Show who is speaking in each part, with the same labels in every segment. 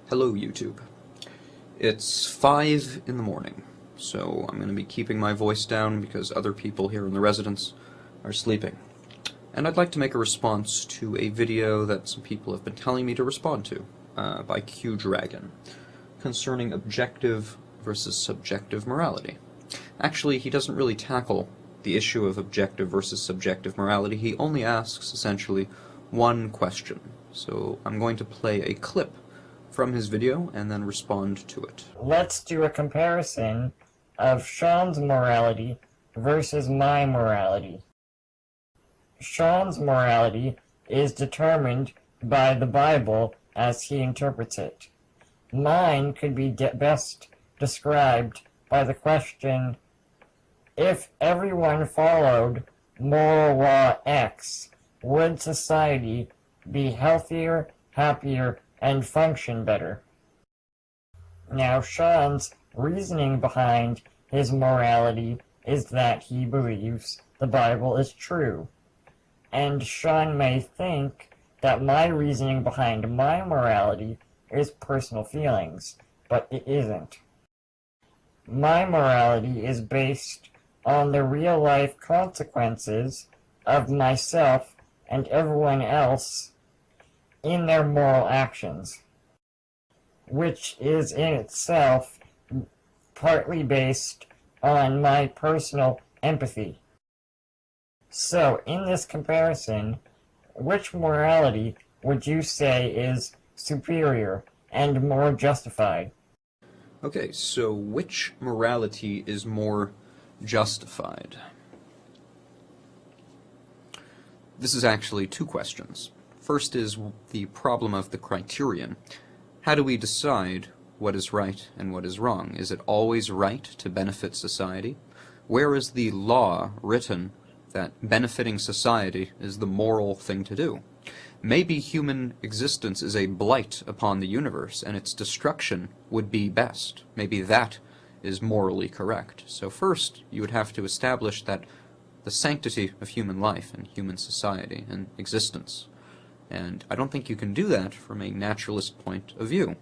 Speaker 1: Hello YouTube. It's 5 in the morning, so I'm going to be keeping my voice down because other people here in the residence are sleeping. And I'd like to make a response to a video that some people have been telling me to respond to by Q Dragon concerning objective versus subjective morality. Actually, he doesn't really tackle the issue of objective versus subjective morality. He only asks, essentially, one question. So I'm going to play a clip from his video and then respond to it.
Speaker 2: Let's do a comparison of Sean's morality versus my morality. Sean's morality is determined by the Bible as he interprets it. Mine could be best described by the question, if everyone followed moral law X, would society be healthier, happier, and function better? Now, Sean's reasoning behind his morality is that he believes the Bible is true. And Sean may think that my reasoning behind my morality is personal feelings, but it isn't. My morality is based on the real-life consequences of myself and everyone else in their moral actions, which is in itself partly based on my personal empathy. So, in this comparison, which morality would you say is superior and more justified?
Speaker 1: Okay, so which morality is more justified? This is actually two questions. First is the problem of the criterion. How do we decide what is right and what is wrong? Is it always right to benefit society? Where is the law written that benefiting society is the moral thing to do? Maybe human existence is a blight upon the universe, and its destruction would be best. Maybe that is morally correct. So first, you would have to establish that the sanctity of human life and human society and existence. And I don't think you can do that from a naturalist point of view.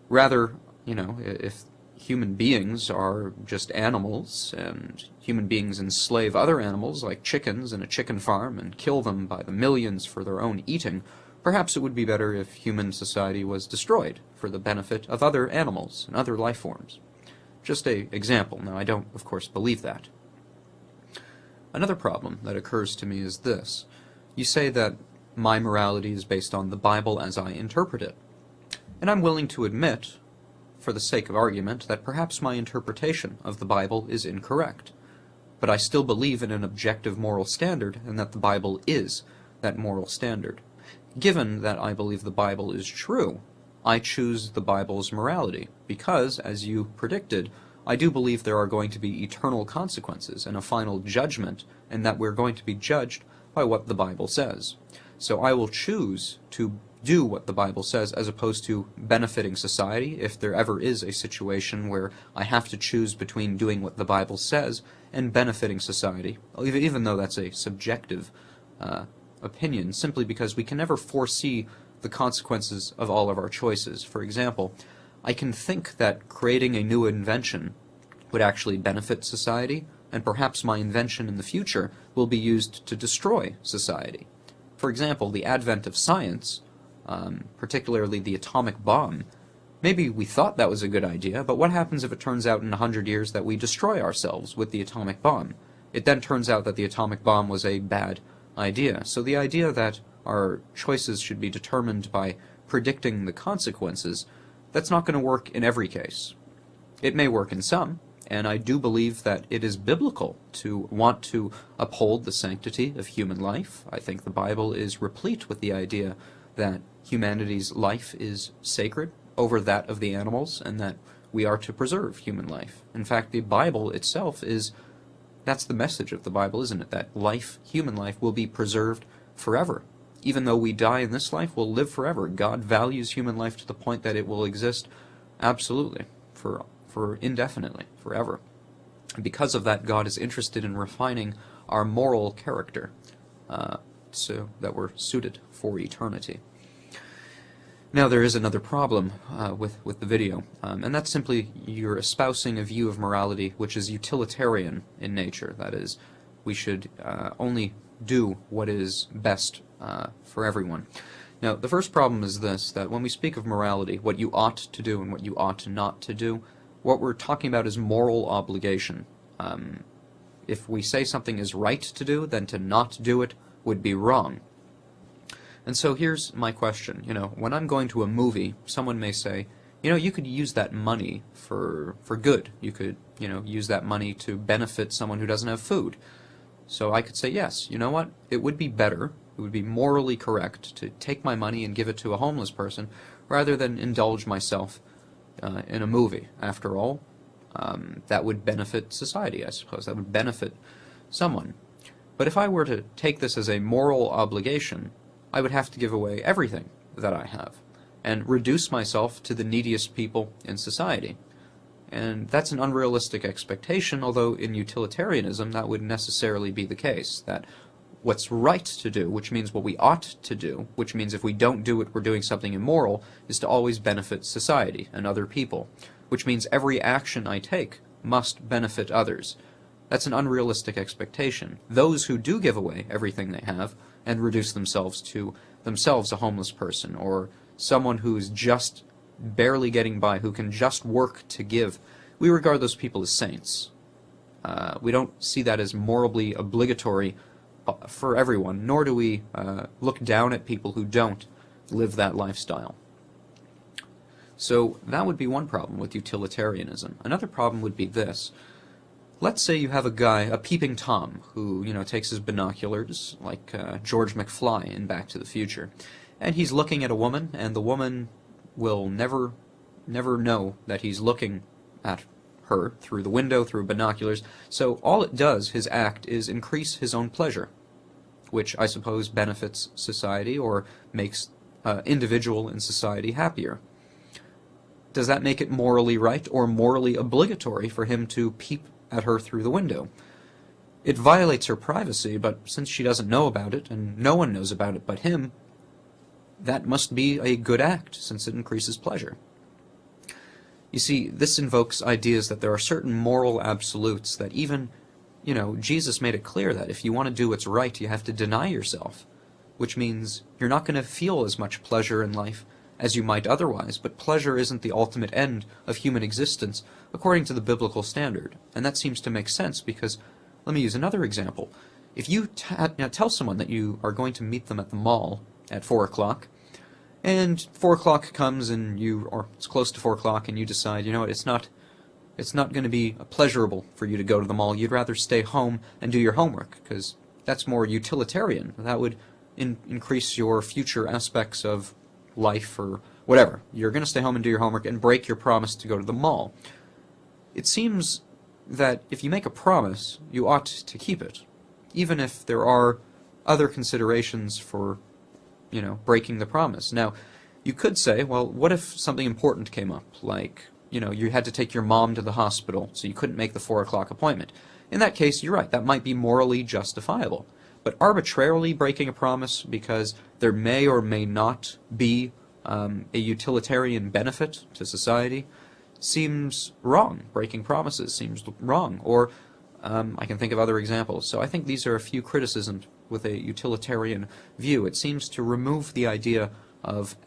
Speaker 1: Rather, if human beings are just animals, and human beings enslave other animals like chickens in a chicken farm and kill them by the millions for their own eating, perhaps it would be better if human society was destroyed for the benefit of other animals and other life forms. Just an example. Now, I don't, of course, believe that. Another problem that occurs to me is this. You say that my morality is based on the Bible as I interpret it. And I'm willing to admit, for the sake of argument, that perhaps my interpretation of the Bible is incorrect. But I still believe in an objective moral standard, and that the Bible is that moral standard. Given that I believe the Bible is true, I choose the Bible's morality, because, as you predicted, I do believe there are going to be eternal consequences and a final judgment, and that we're going to be judged by what the Bible says. So I will choose to do what the Bible says as opposed to benefiting society if there ever is a situation where I have to choose between doing what the Bible says and benefiting society, even though that's a subjective opinion, simply because we can never foresee the consequences of all of our choices. For example, I can think that creating a new invention would actually benefit society, and perhaps my invention in the future will be used to destroy society. For example, the advent of science, particularly the atomic bomb, maybe we thought that was a good idea, but what happens if it turns out in 100 years that we destroy ourselves with the atomic bomb? It then turns out that the atomic bomb was a bad idea. So the idea that our choices should be determined by predicting the consequences, that's not going to work in every case. It may work in some, and I do believe that it is biblical to want to uphold the sanctity of human life. I think the Bible is replete with the idea that humanity's life is sacred over that of the animals, and that we are to preserve human life. In fact, the Bible itself that's the message of the Bible, isn't it? That life, human life, will be preserved forever. Even though we die in this life, we'll live forever. God values human life to the point that it will exist absolutely, for indefinitely, forever. And because of that, God is interested in refining our moral character so that we're suited for eternity. Now there is another problem with the video, and that's simply you're espousing a view of morality which is utilitarian in nature. That is, we should only do what is best for everyone. Now the first problem is this, that when we speak of morality, what you ought to do and what you ought not to do, what we're talking about is moral obligation. If we say something is right to do, then to not do it would be wrong. And so here's my question, when I'm going to a movie, someone may say, you could use that money for good. You could, use that money to benefit someone who doesn't have food. So I could say, yes, you know what? It would be better, it would be morally correct to take my money and give it to a homeless person rather than indulge myself in a movie. After all, that would benefit society, I suppose. That would benefit someone. But if I were to take this as a moral obligation, I would have to give away everything that I have and reduce myself to the neediest people in society. And that's an unrealistic expectation, although in utilitarianism that would necessarily be the case, that what's right to do, which means what we ought to do, which means if we don't do it, we're doing something immoral, is to always benefit society and other people, which means every action I take must benefit others. That's an unrealistic expectation. Those who do give away everything they have and reduce themselves to a homeless person or someone who's just barely getting by, who can just work to give, we regard those people as saints. We don't see that as morally obligatory for everyone, nor do we look down at people who don't live that lifestyle. So that would be one problem with utilitarianism. Another problem would be this. Let's say you have a guy, a peeping Tom, who, takes his binoculars, like George McFly in Back to the Future, and he's looking at a woman, and the woman will never know that he's looking at her through the window, through binoculars, so all it does, his act, is increase his own pleasure, which I suppose benefits society or makes individual in society happier. Does that make it morally right or morally obligatory for him to peep at her through the window? It violates her privacy, but since she doesn't know about it, and no one knows about it but him, that must be a good act, since it increases pleasure. You see, this invokes ideas that there are certain moral absolutes that even, Jesus made it clear that if you want to do what's right, you have to deny yourself, which means you're not going to feel as much pleasure in life as you might otherwise, but pleasure isn't the ultimate end of human existence according to the biblical standard. And that seems to make sense because, let me use another example. If you tell someone that you are going to meet them at the mall at 4 o'clock, and 4 o'clock comes and or it's close to 4 o'clock and you decide, it's not going to be pleasurable for you to go to the mall. You'd rather stay home and do your homework because that's more utilitarian. That would increase your future aspects of life or whatever. You're going to stay home and do your homework and break your promise to go to the mall. It seems that if you make a promise, you ought to keep it, even if there are other considerations for, breaking the promise. Now, you could say, well, what if something important came up, like, you had to take your mom to the hospital, so you couldn't make the 4 o'clock appointment. In that case, you're right, that might be morally justifiable. But arbitrarily breaking a promise because there may or may not be a utilitarian benefit to society seems wrong. Breaking promises seems wrong. Or I can think of other examples. So I think these are a few criticisms with a utilitarian view. It seems to remove the idea of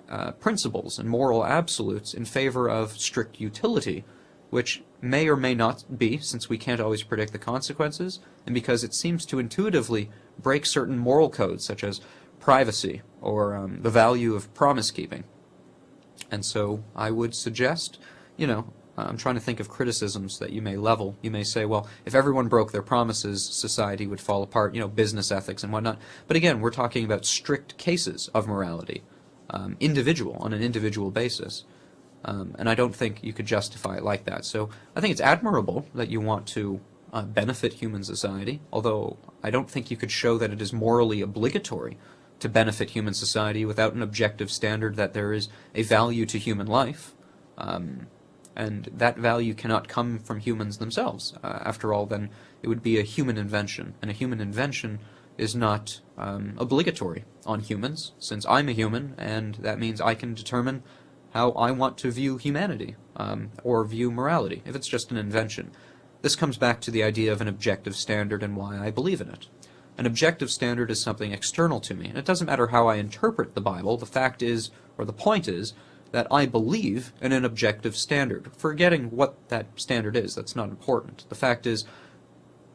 Speaker 1: principles and moral absolutes in favor of strict utility, which may or may not be, since we can't always predict the consequences, and because it seems to intuitively break certain moral codes, such as privacy or the value of promise-keeping. And so I would suggest, I'm trying to think of criticisms that you may level. You may say, well, if everyone broke their promises, society would fall apart, business ethics and whatnot. But again, we're talking about strict cases of morality, on an individual basis. And I don't think you could justify it like that. So I think it's admirable that you want to benefit human society, although I don't think you could show that it is morally obligatory to benefit human society without an objective standard that there is a value to human life. And that value cannot come from humans themselves. After all, then it would be a human invention, and a human invention is not obligatory on humans, since I'm a human, and that means I can determine how I want to view humanity, or view morality, if it's just an invention. This comes back to the idea of an objective standard and why I believe in it. An objective standard is something external to me, and it doesn't matter how I interpret the Bible. The fact is, or the point is, that I believe in an objective standard. Forgetting what that standard is, that's not important. The fact is,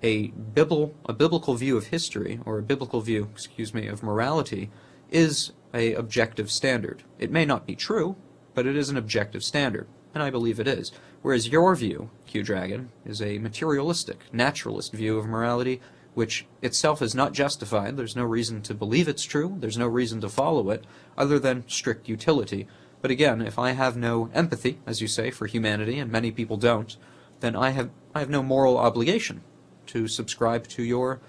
Speaker 1: a biblical view of history, or a biblical view, of morality, is a objective standard. It may not be true, but it is an objective standard, and I believe it is. Whereas your view, Q-Dragon, is a materialistic, naturalist view of morality, which itself is not justified. There's no reason to believe it's true. There's no reason to follow it, other than strict utility. But again, if I have no empathy, as you say, for humanity, and many people don't, then I have no moral obligation to subscribe to your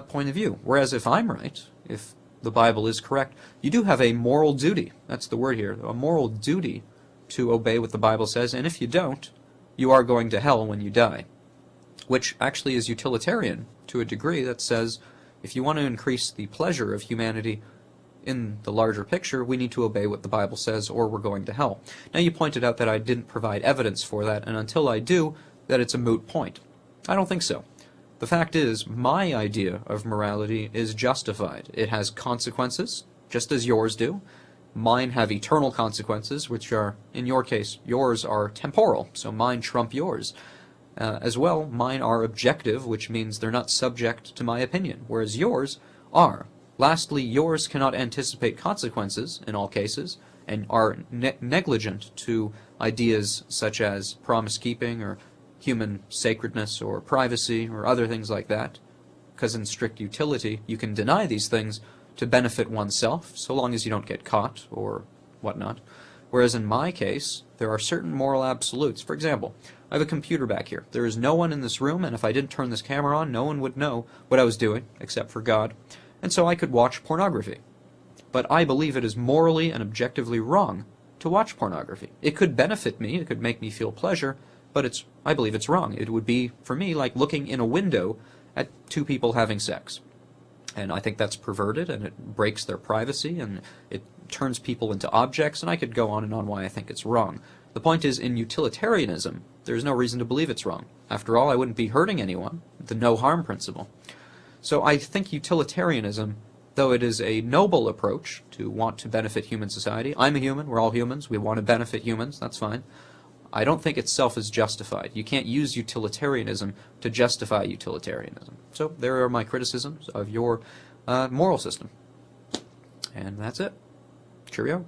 Speaker 1: point of view. Whereas if I'm right, if the Bible is correct, you do have a moral duty, that's the word here, a moral duty to obey what the Bible says, and if you don't, you are going to hell when you die. Which actually is utilitarian to a degree, that says if you want to increase the pleasure of humanity in the larger picture, we need to obey what the Bible says, or we're going to hell. Now, you pointed out that I didn't provide evidence for that, and until I do, that it's a moot point. I don't think so. The fact is, my idea of morality is justified. It has consequences, just as yours do. Mine have eternal consequences, which are, in your case, yours are temporal, so mine trump yours. As well, mine are objective, which means they're not subject to my opinion, whereas yours are. Lastly, yours cannot anticipate consequences, in all cases, and are negligent to ideas such as promise-keeping, or human sacredness, or privacy, or other things like that, because in strict utility, you can deny these things to benefit oneself, so long as you don't get caught, or whatnot. Whereas in my case, there are certain moral absolutes. For example, I have a computer back here. There is no one in this room, and if I didn't turn this camera on, no one would know what I was doing, except for God. And so I could watch pornography. But I believe it is morally and objectively wrong to watch pornography. It could benefit me, it could make me feel pleasure, but I believe it's wrong. It would be, for me, like looking in a window at two people having sex. And I think that's perverted, and it breaks their privacy, and it turns people into objects, and I could go on and on why I think it's wrong. The point is, in utilitarianism, there's no reason to believe it's wrong. After all, I wouldn't be hurting anyone, the no-harm principle. So I think utilitarianism, though it is a noble approach to want to benefit human society, I'm a human, we're all humans, we want to benefit humans, that's fine. I don't think itself is justified. You can't use utilitarianism to justify utilitarianism. So there are my criticisms of your moral system. And that's it. Cheerio.